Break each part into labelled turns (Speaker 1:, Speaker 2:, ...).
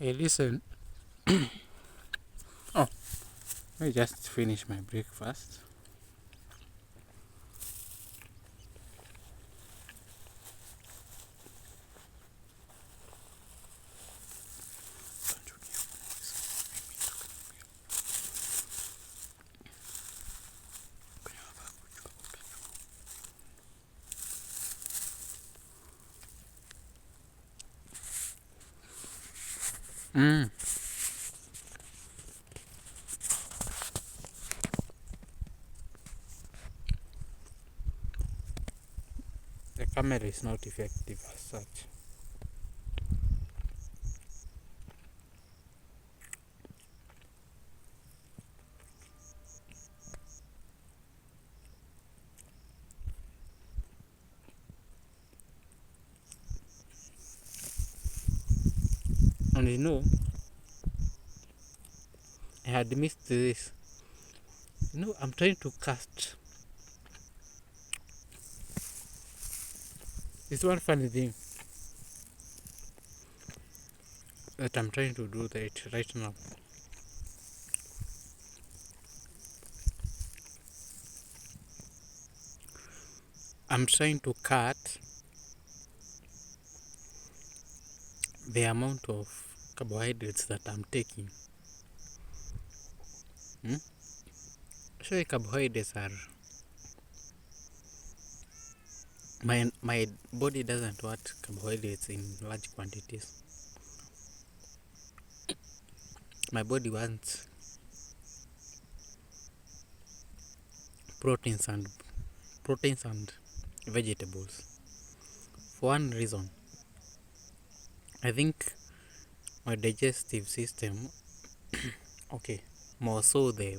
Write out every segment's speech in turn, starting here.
Speaker 1: Hey, listen. Oh, I just finished my breakfast. Mm. The camera is not effective as such. And I had missed this. I'm trying to cast. It's one funny thing that I'm trying to do that right now. I'm trying to cut the amount of carbohydrates that I'm taking. Actually, carbohydrates are my body doesn't want carbohydrates in large quantities. My body wants proteins and vegetables. For one reason, I think my digestive system, okay, more so the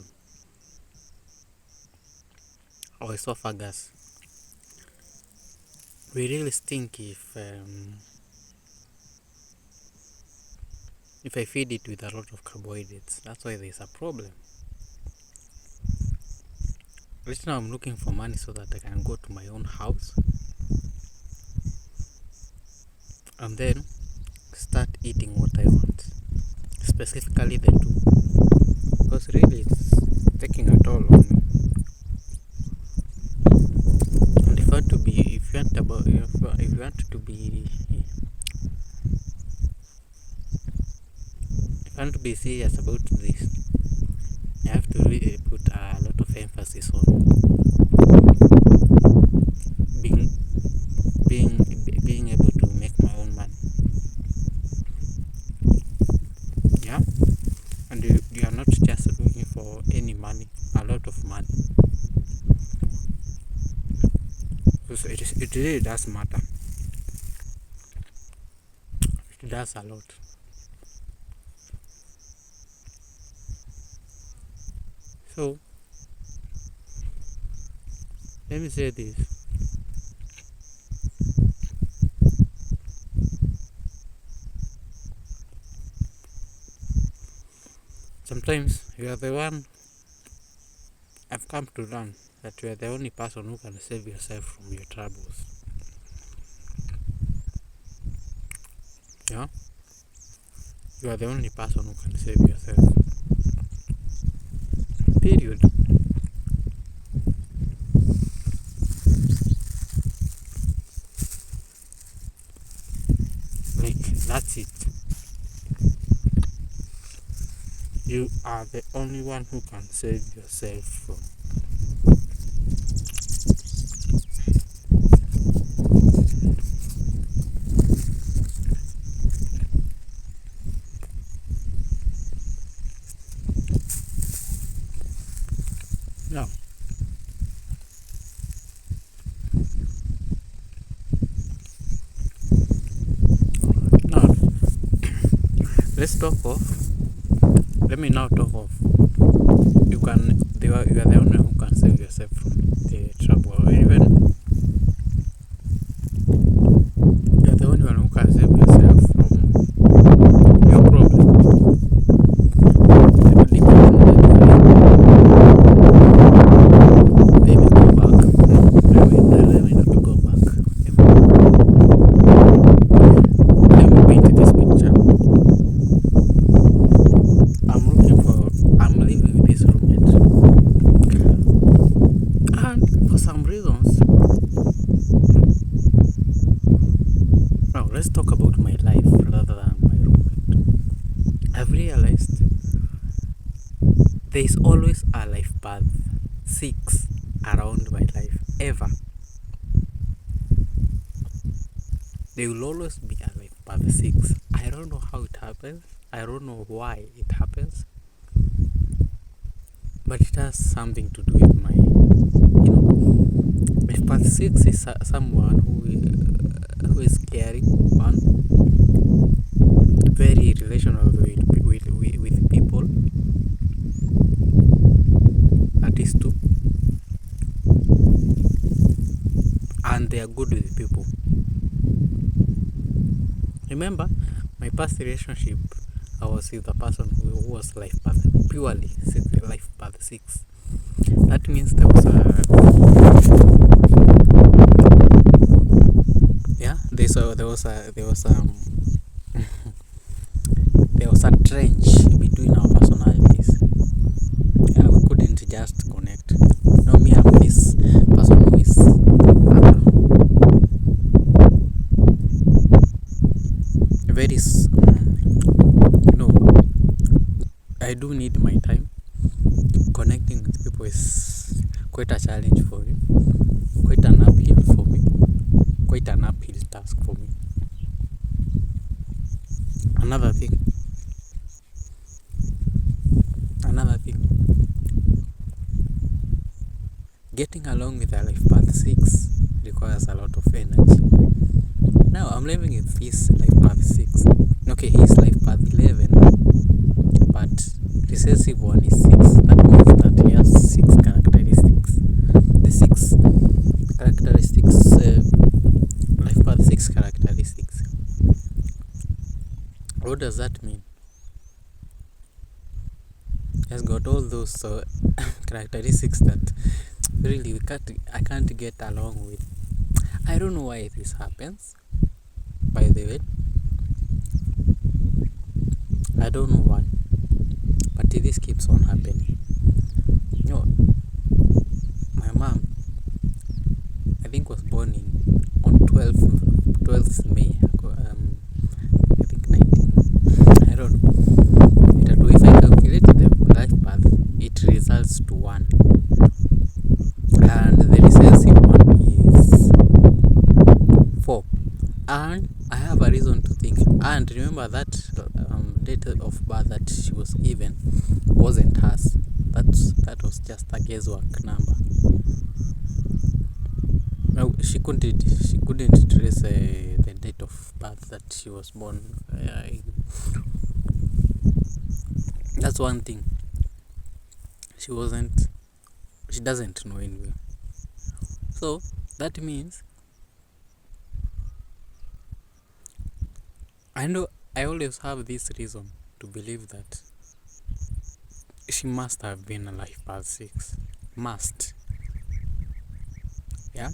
Speaker 1: esophagus, we really stink if I feed it with a lot of carbohydrates. That's why there's a problem. Right now I'm looking for money so that I can go to my own house and then start eating what I want, specifically the two, because really it's taking a toll on me. And if you want to be serious about this, you have to really put a lot of emphasis on being able to make my own money. Yeah, and you are not just looking for any money, a lot of money. So it really does matter. It does a lot. So let me say this. Sometimes you are the one. I've come to learn that you are the only person who can save yourself from your troubles. Yeah? You are the only person who can save yourself. Period. Like, that's it. You are the only one who can save yourself from. Now, let me now talk of you are the only one who can save yourself from the trouble, or even you are the only one who can save yourself from your problem. Let me go back. Let me not go back. Let me paint this picture. let's talk about my life rather than my roommate. I've realized there is always a life path 6 around my life. Ever. There will always be a life path 6. I don't know how it happens. I don't know why it happens. But it has something to do with my, life path 6 is someone who is caring, one, very relational with people. That is 2. And they are good with people. Remember, my past relationship, I was with a person who was life path, purely life path 6. That means there was there was a trench between our personalities. Yeah, we couldn't just connect. No, me, I'm this person who is very no, I do need my time. Connecting with people is quite a challenge for me, quite an uphill for me, quite an uphill task for me. Another thing, getting along with a life path 6 requires a lot of energy. Now I'm living with this life path 6. Okay, he's life path 11, but recessive one is 6. That means that he has 6 characteristics. The 6 characteristics, life path 6 characteristics. What does that mean? He has got all those characteristics that really I can't get along with. I don't know why this happens, by the way. I don't know why, but this keeps on happening. My mom, I think, was born on 12th May. I think 19. I don't know. If I calculate the life path, it results to 1. And the recessive one is 4. And I have a reason to think. And remember that date of birth that she was given wasn't hers. That was just a guesswork number. No, she couldn't trace the date of birth that she was born. That's one thing. She doesn't know anyway. So that means I always have this reason to believe that she must have been a life path 6. Must. Yeah?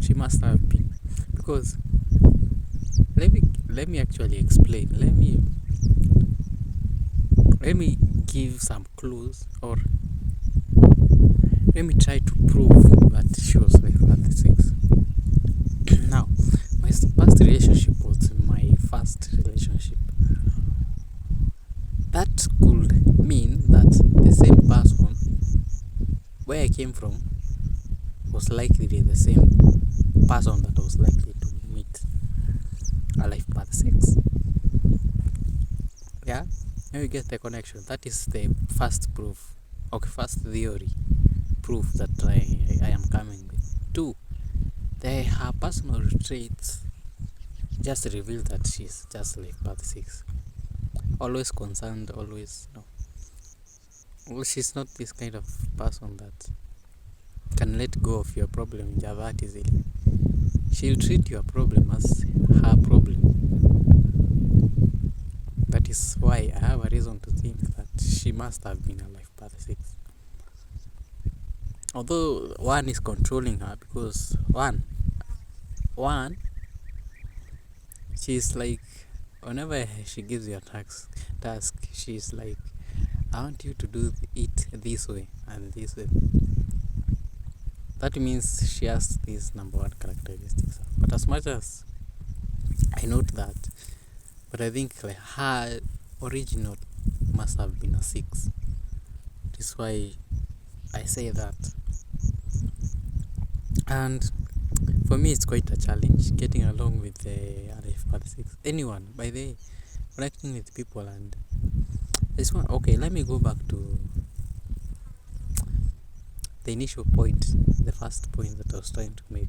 Speaker 1: She must have been. Because let me actually explain. Let me give some clues, or let me try to prove that she was life path 6. Now, my past relationship was my first relationship. That could mean that the same person where I came from was likely the same person that I was likely to meet a life path 6. Yeah? Now you get the connection. That is the first proof. Okay, first theory. Proof that I am coming with. 2. Her personal traits just reveal that she's just life path 6. Always concerned, always no. Well, she's not this kind of person that can let go of your problem that easily. She'll treat your problem as her problem. That is why I have a reason to think that she must have been a life path 6. Although 1 is controlling her, because one she's like, whenever she gives you a task, she's like, I want you to do it this way and this way. that means she has these number one characteristics. But as much as I note that, but I think like her original must have been a 6. This is why I say that. And for me, it's quite a challenge getting along with the RF6. Anyone, by the way, connecting with people. And this one, okay, let me go back to the initial point, the first point that I was trying to make.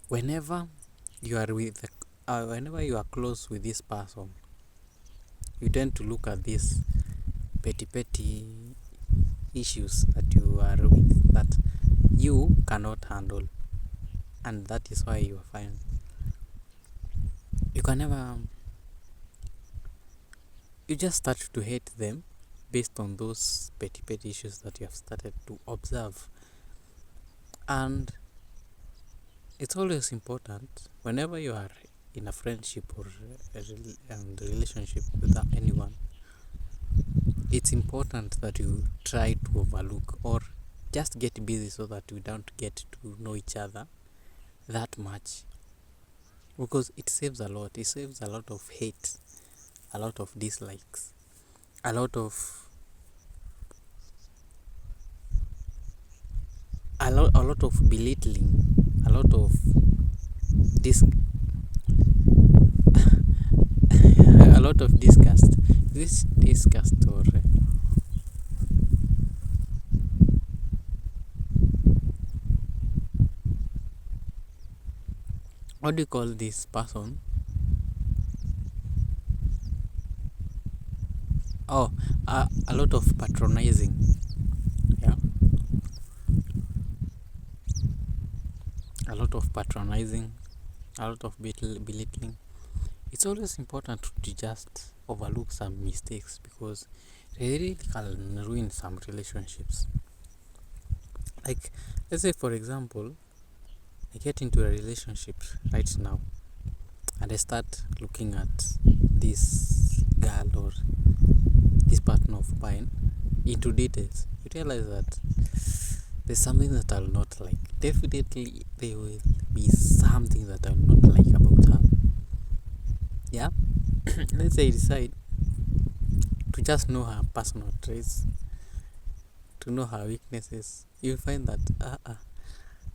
Speaker 1: Whenever you are whenever you are close with this person, you tend to look at these petty issues that you are with, that you cannot handle, and that is why you find you can never, you just start to hate them based on those petty issues that you have started to observe. And it's always important whenever you are in a friendship or a relationship with anyone, it's important that you try to overlook or just get busy so that we don't get to know each other that much, because it saves a lot. It saves a lot of hate, a lot of dislikes, a lot of belittling, a lot of this a lot of disgust. This disgust or what do you call this person? Oh, a lot of patronizing. Yeah, a lot of patronizing, a lot of belittling. It's always important to just overlook some mistakes, because they really can ruin some relationships. Like, let's say for example, I get into a relationship right now and I start looking at this girl or this partner of mine into details. You realize that there's something that I'll not like. Definitely there will be something that I'll not like about her. Yeah. Let's say I decide to just know her personal traits, to know her weaknesses. You'll find that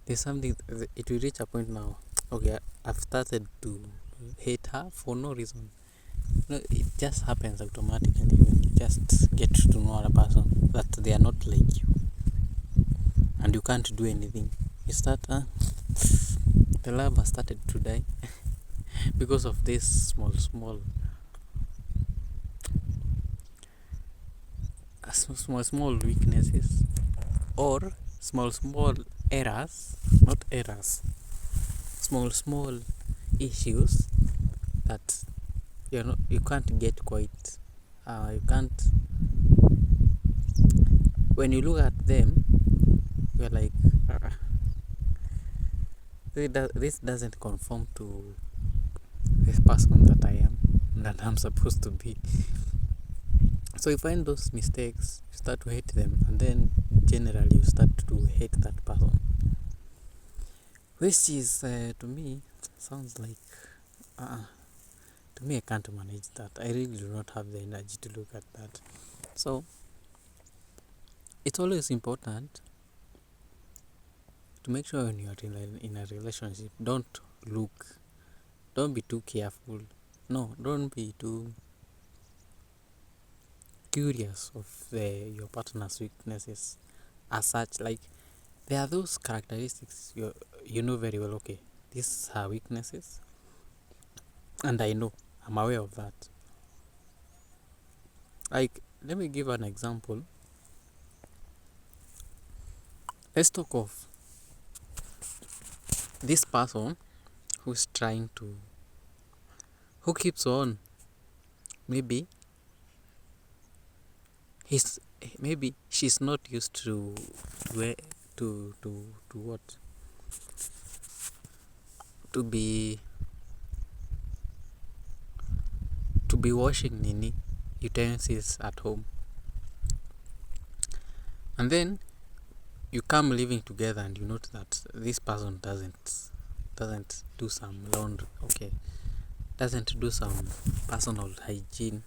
Speaker 1: there's something, it will reach a point now. Okay, I've started to hate her for no reason. No, it just happens automatically when you just get to know a person that they are not like you and you can't do anything. You start, the love has started to die because of this small weaknesses, or small errors, not errors, small issues that you can't get quite, you can't, when you look at them you're like, this doesn't conform to this person that I am, that I'm supposed to be. So you find those mistakes, you start to hate them, and then generally you start to hate that person, which is to me sounds like, to me I can't manage that. I really do not have the energy to look at that. So it's always important to make sure when you are in a relationship, don't be too careful. No, don't be too curious of your partner's weaknesses as such. Like, there are those characteristics you know very well, okay, these are weaknesses, and I'm aware of that. Like, let me give an example. Let's talk of this person who keeps on, maybe she's not used to where to what, to be washing nini, utensils at home, and then you come living together and you note that this person doesn't do some laundry, doesn't do some personal hygiene,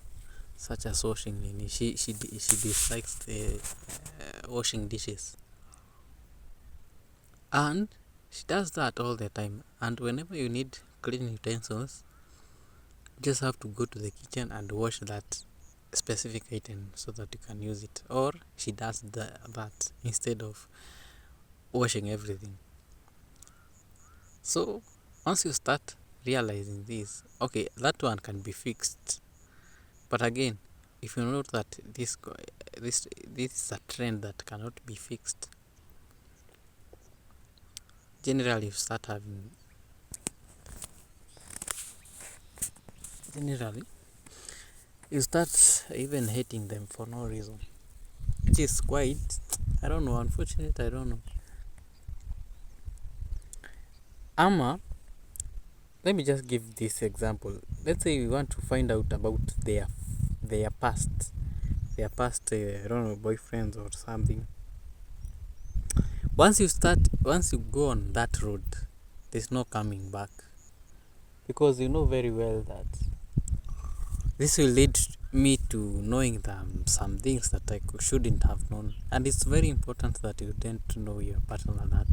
Speaker 1: such as washing. She dislikes the washing dishes, and she does that all the time. And whenever you need clean utensils, you just have to go to the kitchen and wash that specific item so that you can use it. Or she does that instead of washing everything. So once you start realizing this, that one can be fixed. But again, if you note that this is a trend that cannot be fixed, generally you start having you start even hating them for no reason, which is quite, I don't know, unfortunate. I don't know. Ama, let me just give this example. Let's say we want to find out about their past, I don't know, boyfriends or something. Once you go on that road, there's no coming back, because you know very well that this will lead me to knowing some things that I shouldn't have known. And it's very important that you don't know your partner that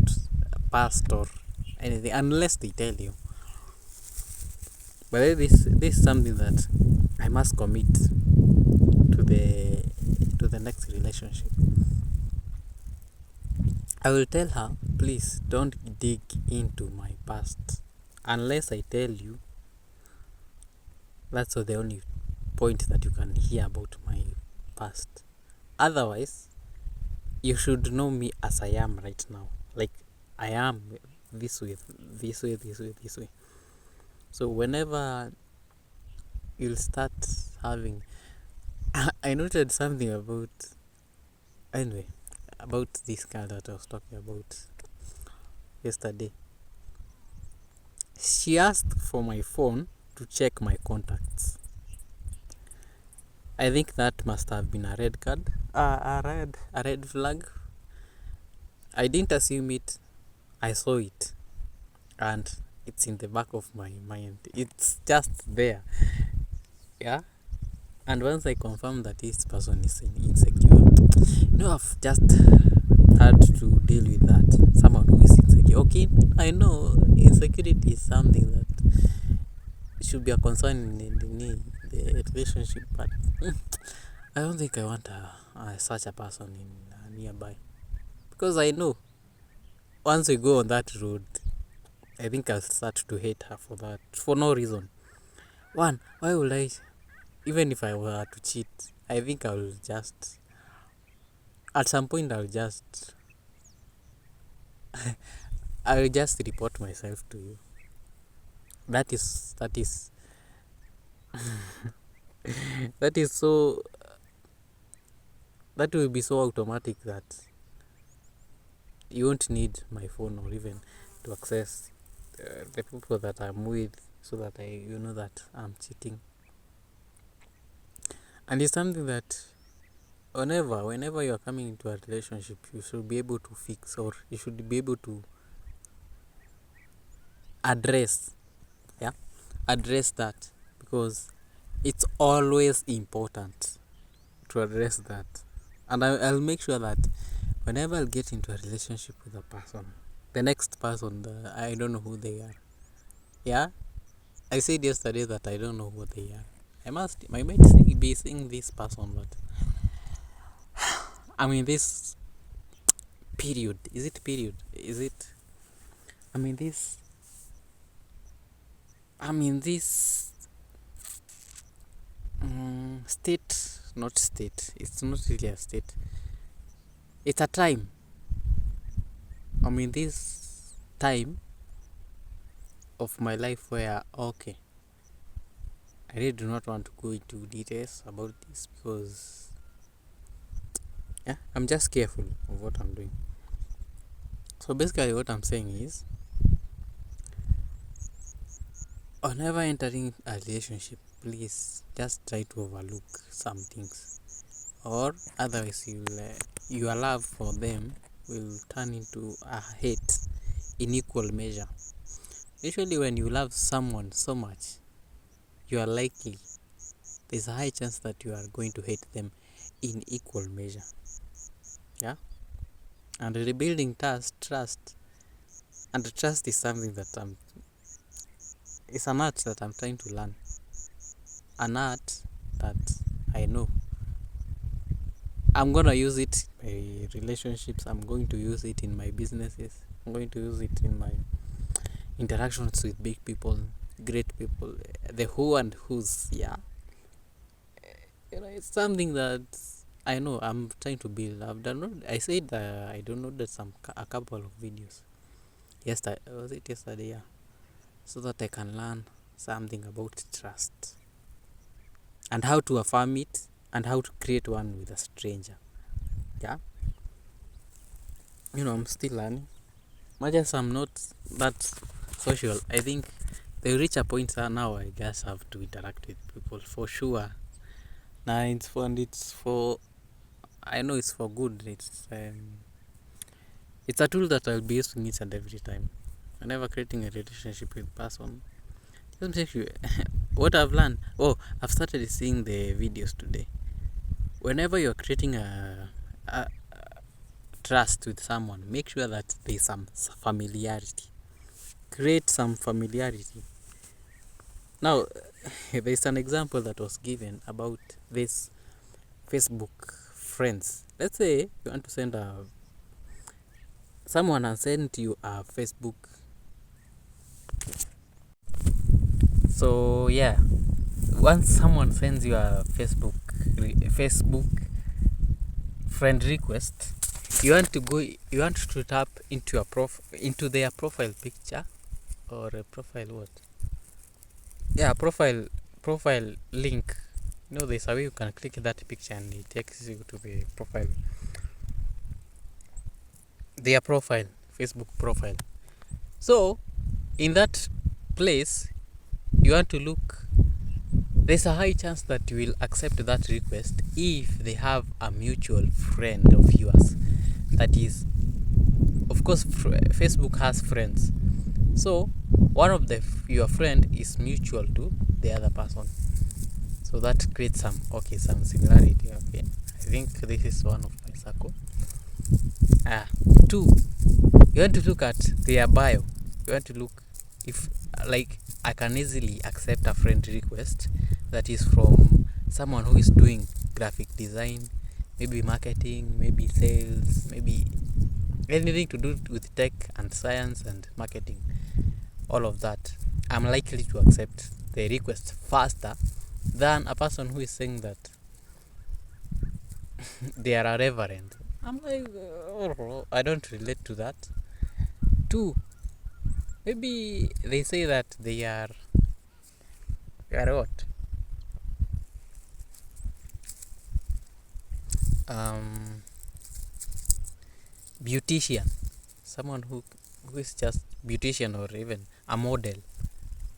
Speaker 1: past or anything unless they tell you. But this is something that I must commit to the next relationship. I will tell her, please don't dig into my past unless I tell you. That's the only point that you can hear about my past. Otherwise, you should know me as I am right now. Like I am this way. So whenever you'll start having I noted something about this girl that I was talking about yesterday. She asked for my phone to check my contacts. I think that must have been a red card, a red flag. I didn't assume it. I saw it, and it's in the back of my mind. It's just there, yeah. And once I confirm that this person is insecure, I've just had to deal with that. Someone who is insecure. Okay, I know insecurity is something that should be a concern in the relationship, but I don't think I want such a person in nearby, because I know once we go on that road, I think I'll start to hate her for that, for no reason. One, why would I? Even if I were to cheat, I think I'll just, at some point, I'll just report myself to you. That is that is so, that will be so automatic that you won't need my phone or even to access the people that I'm with, so that you know that I'm cheating. And it's something that whenever you are coming into a relationship, you should be able to fix, or you should be able to address that, because it's always important to address that. And I'll make sure that whenever I'll get into a relationship with a person, the next person, I don't know who they are. Yeah, I said yesterday that I don't know who they are. I might be seeing this person, but I mean this period. Is it period? Is it? I mean this state, not state. It's not really a state. It's a time. I mean this time of my life where I really do not want to go into details about this, because I'm just careful of what I'm doing. So basically what I'm saying is, whenever entering a relationship, please just try to overlook some things, or otherwise your love for them will turn into a hate in equal measure. Usually when you love someone so much, you are likely, there's a high chance that you are going to hate them in equal measure. Yeah. And rebuilding trust, and trust is something that it's an art that I'm trying to learn, an art that I know I'm gonna use it in my relationships, I'm going to use it in my businesses, I'm going to use it in my interactions with big people, great people, the who and who's. Yeah, it's something that I know I'm trying to build. I said I downloaded a couple of videos yesterday. Was it yesterday? Yeah, so that I can learn something about trust and how to affirm it and how to create one with a stranger. Yeah, I'm still learning. Much as I'm not that social, I think they reach a point that now I just have to interact with people for sure. Now it's fun. I know it's for good. It's a tool that I'll be using each and every time. Whenever creating a relationship with person, just make sure what I've learned. Oh, I've started seeing the videos today. Whenever you're creating a trust with someone, make sure that there's some familiarity. Create some familiarity. Now, there's an example that was given about this Facebook friends. Let's say you want to send someone has sent you a Facebook. So yeah, once someone sends you a Facebook friend request, you want to tap into into their profile picture, or a profile what? Yeah, profile link. There's a way you can click that picture and it takes you to the profile. Their profile, Facebook profile. So in that place, you want to look. There's a high chance that you will accept that request if they have a mutual friend of yours. That is, of course, Facebook has friends. So one of your friend is mutual to the other person. So that creates some similarity. Okay, I think this is one of my circle. Two, you want to look at their bio. You want to look if, like, I can easily accept a friend request that is from someone who is doing graphic design, maybe marketing, maybe sales, maybe anything to do with tech and science and marketing. All of that, I'm likely to accept the request faster than a person who is saying that they are a reverend. I'm like, I don't relate to that. Two, maybe they say that they are what? Beautician. Someone who is just beautician, or even a model.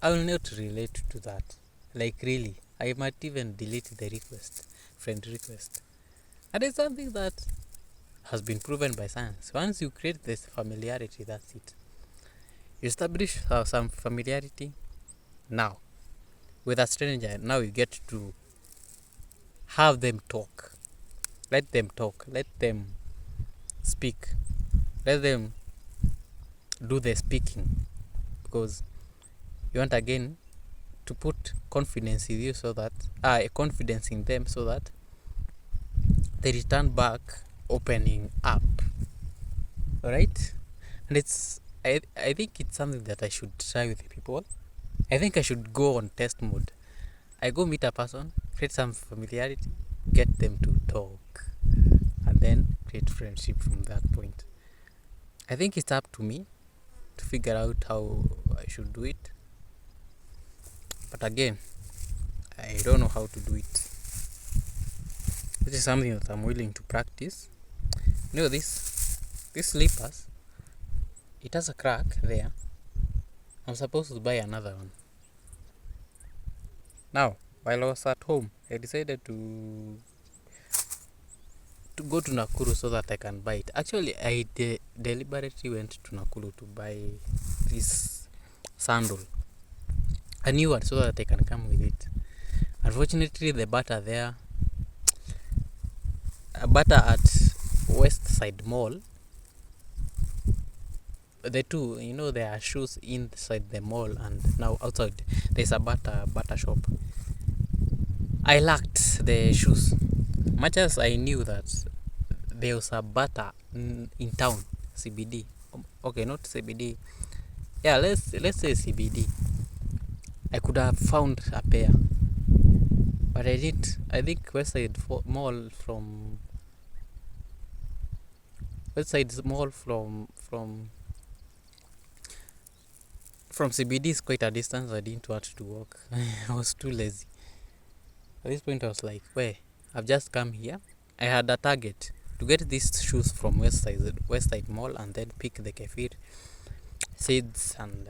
Speaker 1: I will not relate to that. Like, really, I might even delete the friend request. And it's something that has been proven by science. Once you create this familiarity, that's it. You establish some familiarity. Now, with a stranger, now you get to have them talk. Let them talk. Let them speak. Let them do the speaking. Because you want again to put confidence in you, so that confidence in them, so that they return back opening up. Alright? And I think it's something that I should try with people. I think I should go on test mode. I go meet a person, create some familiarity, get them to talk, and then create friendship from that point. I think it's up to me to figure out how I should do it. But again, I don't know how to do it. This is something that I'm willing to practice. This slippers, it has a crack there. I'm supposed to buy another one. Now, while I was at home, I decided to go to Nakuru so that I can buy it. Actually, I deliberately went to Nakuru to buy this sandal, a new one, so that I can come with it. Unfortunately, the butter there, a butter at West Side Mall, the two, there are shoes inside the mall, and now outside there's a butter shop. I lacked the shoes, much as I knew that there was a butter in town, CBD. Okay, not CBD. Yeah, let's say CBD. I could have found a pair, but I didn't. I think Mall from Westside Mall from CBD is quite a distance. I didn't want to walk. I was too lazy. At this point, I was like, "Where? I've just come here. I had a target to get these shoes from Westside Mall, and then pick the kefir seeds and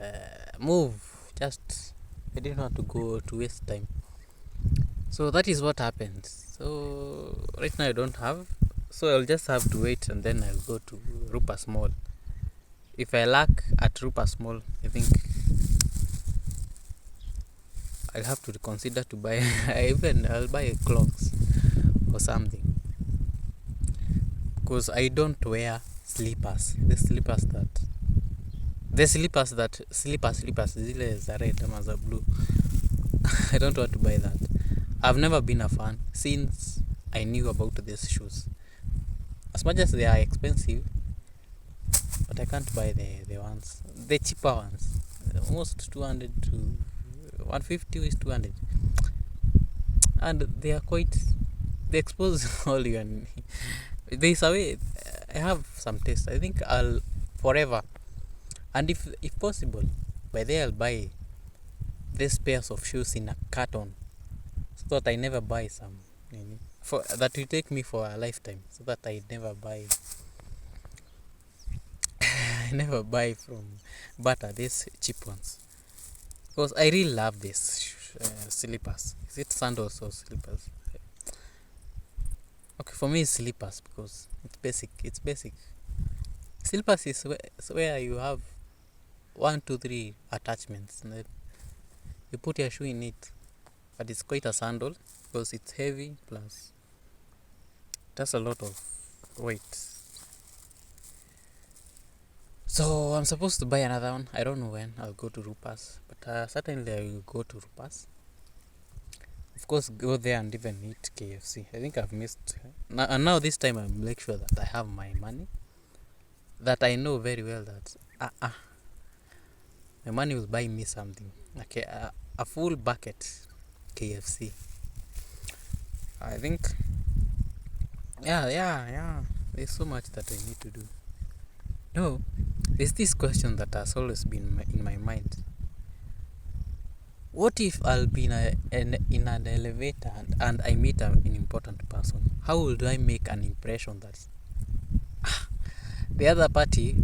Speaker 1: move. Just I didn't want to go to waste time. So that is what happened. So right now I don't have. So I'll just have to wait, and then I'll go to Rupas Mall. If I lack at Rupas Mall, I think I'll have to consider to buy. I'll buy clothes or something, because I don't wear slippers. Slippers zile za red ama za blue. I don't want to buy that. I've never been a fan since I knew about these shoes. As much as they are expensive, but I can't buy the cheaper ones. Almost 200 to 150 is 200, and they are they expose all you and there's a way. I have some taste. I think I'll forever, and if possible, by there I'll buy these pairs of shoes in a carton, so that I never buy some. For that will take me for a lifetime, so that I never buy. I never buy from butter these cheap ones, because I really love these slippers. Is it sandals or slippers? Okay, for me it's slippers because it's basic. Slippers is where you have 1, 2, 3 attachments, and then you put your shoe in it. But it's quite a sandal because it's heavy, plus it has a lot of weight. So I'm supposed to buy another one. I don't know when I'll go to Rupas, but certainly I will go to Rupas. Of course, go there and even eat KFC. I think I've missed. And now this time I'll make sure that I have my money. That I know very well that my money will buy me something. Okay, a full bucket KFC. I think. Yeah. There's so much that I need to do. No, there's this question that has always been in my mind. What if I'll be in an elevator and I meet an important person? How would I make an impression that the other party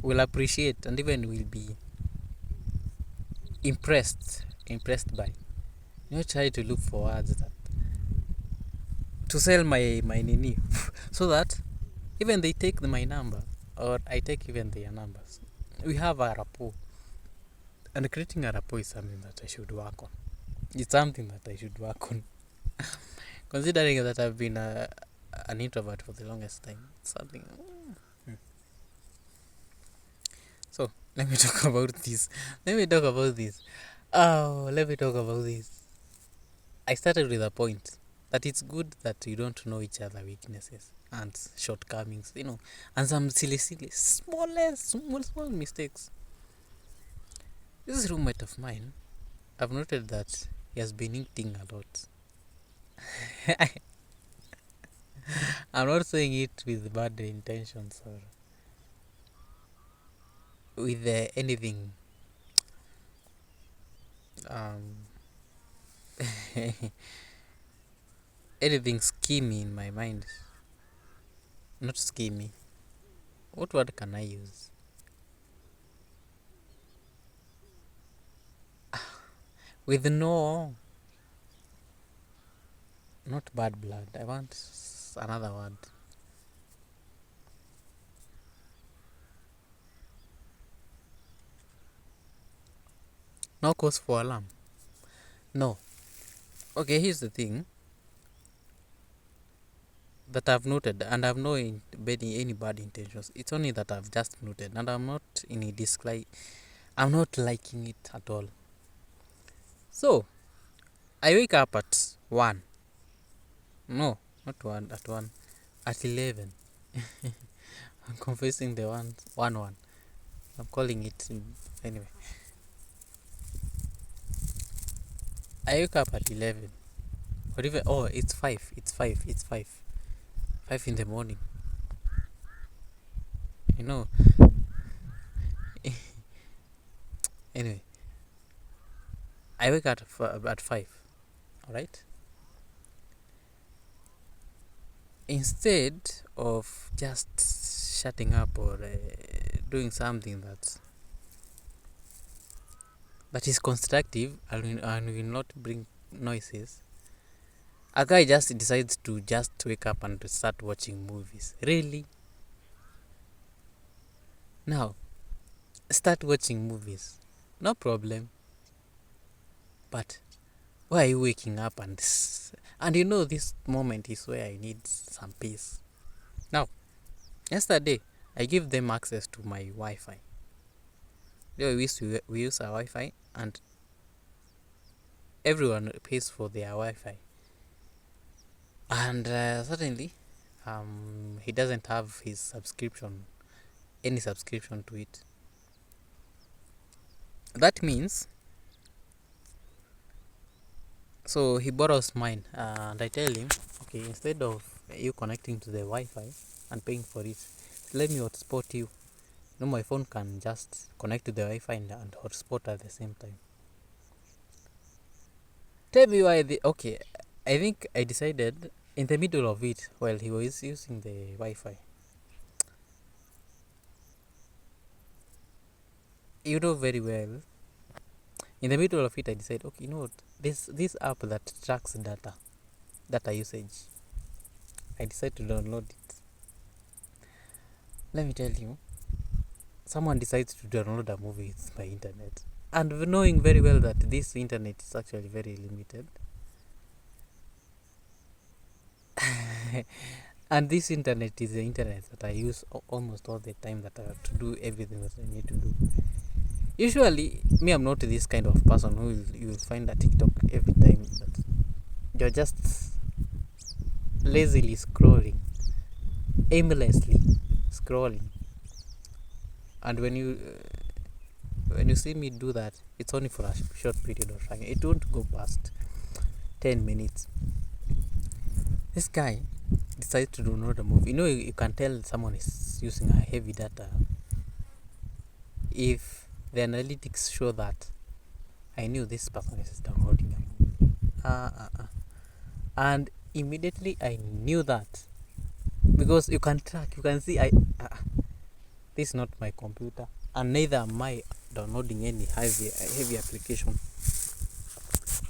Speaker 1: will appreciate and even will be impressed by? Try to look for words that to sell my nini so that even they take my number or I take even their numbers. We have a rapport. And creating a rapport is something that I should work on. It's something that I should work on. Considering that I've been an introvert for the longest time. It's something. So, let me talk about this. I started with a point that it's good that you don't know each other weaknesses and shortcomings, and some silly, small mistakes. This roommate of mine, I've noted that he has been eating a lot. I'm not saying it with bad intentions or with anything anything schemy in my mind. Not schemy. What word can I use? with no, not bad blood. I want another word. No cause for alarm. No. Okay, here's the thing that I've noted, and I've no any bad intentions. It's only that I've just noted, and I'm not in a dislike. I'm not liking it at all. So I wake up at 1. No, not 1, at 1. At 11. I'm confessing the 1. I'm calling it anyway. I wake up at 11. Or even, oh, it's 5. It's 5. It's 5. 5 in the morning. You know. Anyway, I wake up at 5. Alright? Instead of just shutting up or doing something that is constructive and will not bring noises, a guy just decides to just wake up and start watching movies. Really? Now, start watching movies. No problem. But why are you waking up and you know this moment is where I need some peace. Now, yesterday I give them access to my Wi-Fi. We use our Wi-Fi and everyone pays for their Wi-Fi. And suddenly, he doesn't have any subscription to it. That means, so he borrows mine, and I tell him, okay, instead of you connecting to the Wi-Fi and paying for it, let me hotspot you. No, my phone can just connect to the Wi-Fi and hotspot at the same time. Tell me why okay, I think I decided in the middle of it while he was using the Wi-Fi. You know very well. In the middle of it, I decided, okay, you know what? This app that tracks data usage. I decided to download it. Let me tell you, someone decides to download a movie by internet, and knowing very well that this internet is actually very limited. And this internet is the internet that I use almost all the time that I have to do everything that I need to do. Usually, me, I'm not this kind of person who you will find a TikTok every time that you're just lazily scrolling, aimlessly scrolling. And when you see me do that, it's only for a short period of time. It won't go past 10 minutes. This guy decides to download a movie. You know, you can tell someone is using a heavy data if the analytics show that I knew this person is downloading a movie. And immediately I knew that, because you can track, you can see this is not my computer, and neither am I downloading any heavy application.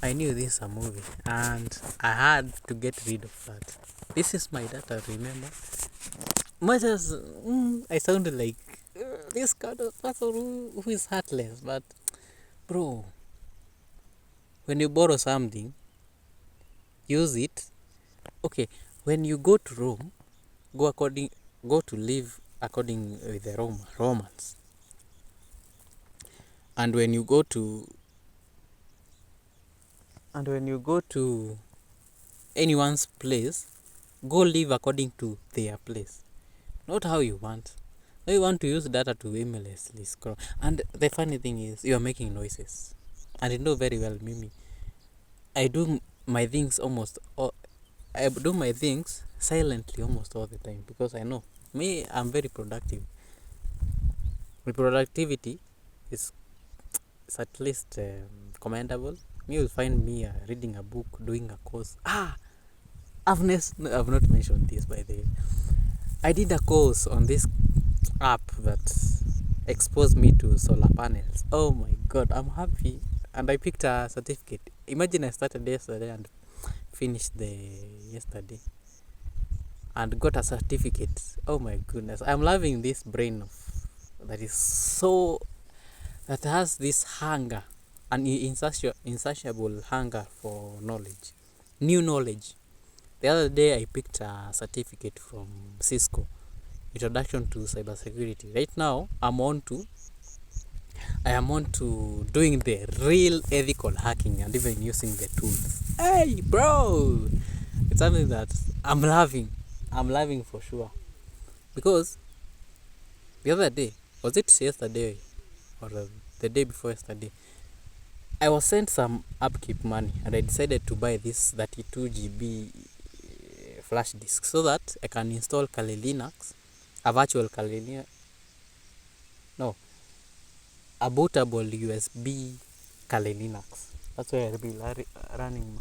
Speaker 1: I knew this is a movie, and I had to get rid of that. This is my data, remember? Much as I sounded like this kind of person who is heartless, but bro, when you borrow something, use it. Okay, when you go to Rome, go to live according with the Romans. And when you go to anyone's place, go live according to their place, not how you want. Now you want to use data to aimlessly scroll. And the funny thing is, you are making noises, and you know very well, Mimi, I do my things silently almost all the time, because I know I'm very productive. My productivity is at least commendable. You will find me reading a book, doing a course. I've not mentioned this, by the way. I did a course on this app that exposed me to solar panels. Oh my god, I'm happy. and I picked a certificate. Imagine I started yesterday and finished the yesterday and got a certificate. Oh my goodness, I'm loving this brain of that is so that has this hunger, an insatiable hunger for knowledge, new knowledge. The other day I picked a certificate from Cisco, Introduction to Cybersecurity. Right now I am on to doing the real ethical hacking and even using the tools. Hey bro, it's something that I'm loving. I'm loving for sure. Because the other day, was it yesterday or the day before yesterday, I was sent some upkeep money and I decided to buy this 32 GB flash disk so that I can install Kali Linux, a virtual Kali Linux, no, a bootable USB Kali Linux. That's why I'll be running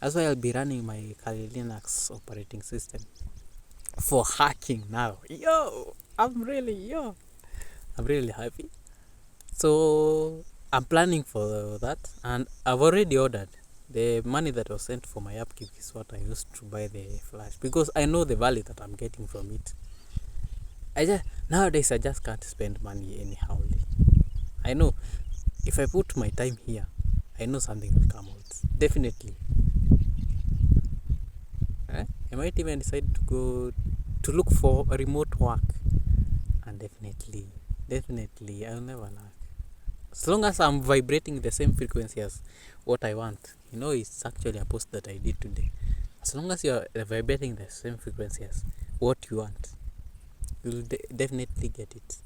Speaker 1: that's why I'll be running my Kali Linux operating system for hacking now. I'm really happy. So I'm planning for that, and I've already ordered. The money that was sent for my upkeep is what I used to buy the flash, because I know the value that I'm getting from it. Nowadays I just can't spend money anyhow. I know if I put my time here, I know something will come out. Definitely. I might even decide to go to look for a remote work, and definitely I'll never lack. As long as I'm vibrating the same frequency as what I want. It's actually a post that I did today. As long as you're vibrating the same frequency as what you want, you'll definitely get it.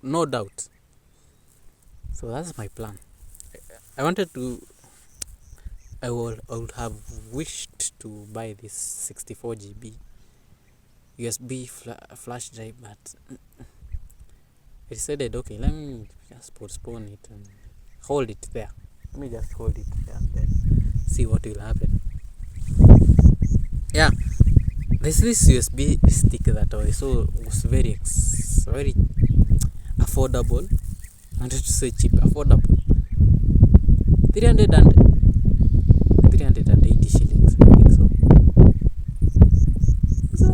Speaker 1: No doubt. So that's my plan. I would have wished to buy this 64 GB USB flash drive, but I decided, okay, let me just postpone it and hold it there. Let me just hold it there and then see what will happen. Yeah, there's this USB stick that also was very affordable. I wanted to say cheap, affordable. 380 shillings, I think so. So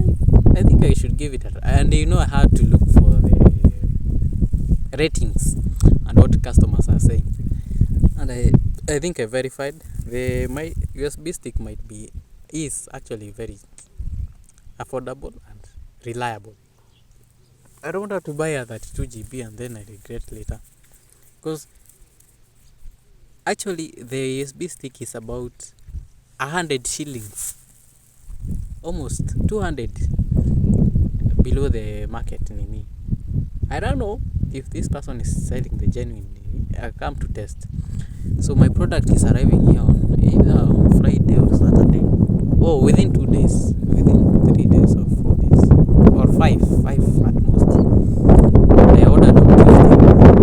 Speaker 1: I think I should give it a try. And I had to look for the ratings and what customers are saying. And I think I verified my USB stick is actually very affordable and reliable. I don't want to buy a 32 GB and then I regret later, because actually the USB stick is about 100 shillings, almost 200 below the market nini. I don't know if this person is selling the genuine nini. I come to test. So my product is arriving here on either on Friday or Saturday. Oh, within 2 days, within 3 days or 4 days, or five at most. I ordered on Tuesday,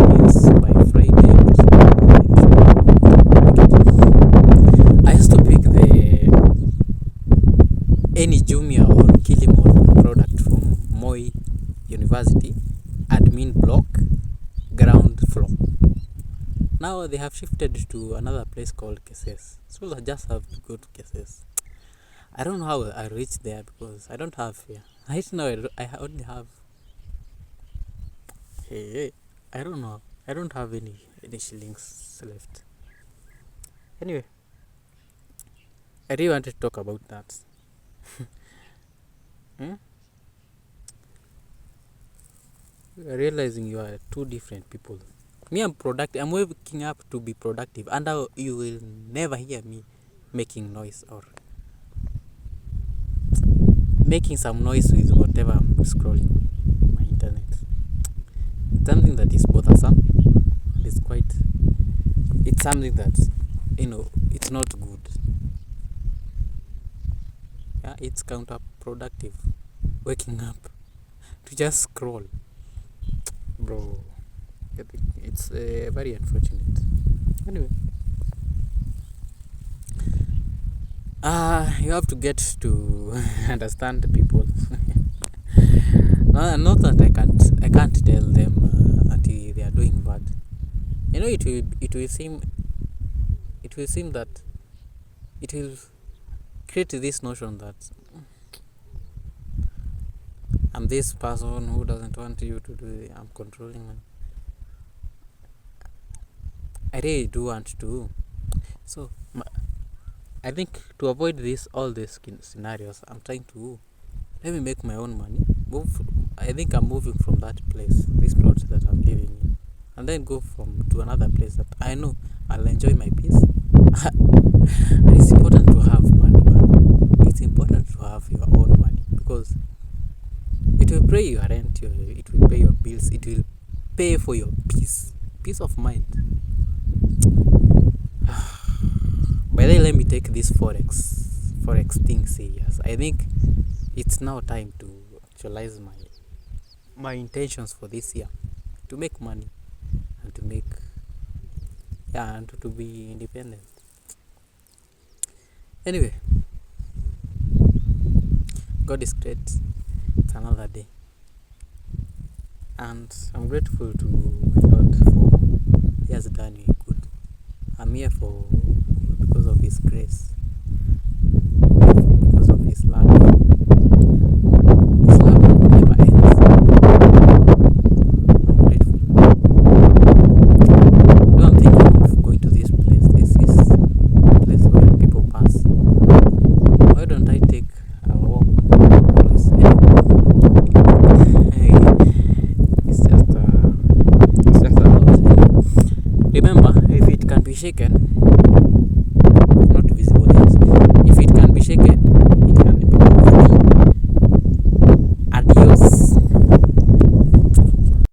Speaker 1: means by Friday or Saturday. I used to pick any Jumia or Kilimall product from Moi University, admin block, ground floor. Now they have shifted to another place called Keses. So I just have to go to Keses. I don't know how I reach there because I don't have here. Right now I only have. Hey, I don't know. I don't have any shillings left. Anyway, I really wanted to talk about that. You are realizing you are two different people. Me, I'm productive. I'm waking up to be productive, and now you will never hear me making noise or making some noise with whatever I'm scrolling on my internet. It's something that is bothersome. It's something that it's not good. Yeah, it's counterproductive. Waking up to just scroll, bro. I think it's very unfortunate. Anyway, you have to get to understand the people. Not that I can't tell them until they are doing bad. it will seem that it will create this notion that I'm this person who doesn't want you to do it. I'm controlling them. I really do want to. So I think to avoid all these scenarios, I'm trying to let me make my own money. I think I'm moving from that place, this plot that I'm living in, and then go to another place that I know I'll enjoy my peace. And it's important to have money, but it's important to have your own money because it will pay your rent, it will pay your bills, it will pay for your peace of mind. By the way, let me take this forex thing serious. I think it's now time to actualize my intentions for this year, to make money and to be independent. Anyway, God is great. It's another day, and I'm grateful to my Lord for He has done me good. I'm here because of His grace, because of His love. His love never ends. I'm grateful. Though I'm thinking of going to this place. This is a place where people pass. Why don't I take a walk? It's just a lot. Remember, if it can be shaken,